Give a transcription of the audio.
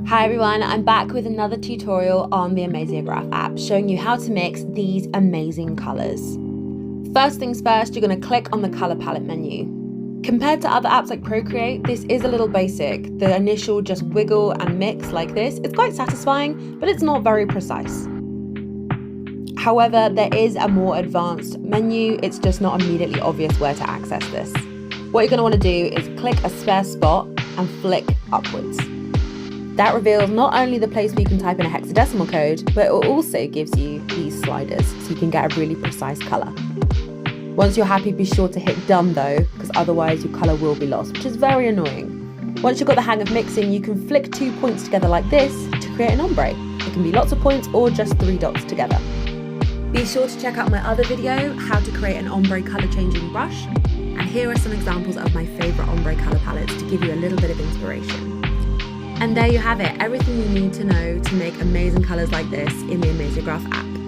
Hi everyone, I'm back with another tutorial on the Amaziograph app showing you how to mix these amazing colours. First things first, you're going to click on the colour palette menu. Compared to other apps like Procreate, this is a little basic. The initial just wiggle and mix like this, it's quite satisfying, but it's not very precise. However, there is a more advanced menu, it's just not immediately obvious where to access this. What you're going to want to do is click a spare spot and flick upwards. That reveals not only the place where you can type in a hexadecimal code, but it also gives you these sliders so you can get a really precise colour. Once you're happy, be sure to hit done though, because otherwise your colour will be lost, which is very annoying. Once you've got the hang of mixing, you can flick 2 points together like this to create an ombre. It can be lots of points or just 3 dots together. Be sure to check out my other video, how to create an ombre colour changing brush, and here are some examples of my favourite ombre colour palettes to give you a little bit of inspiration. And there you have it, everything you need to know to make amazing colours like this in the Amaziograph app.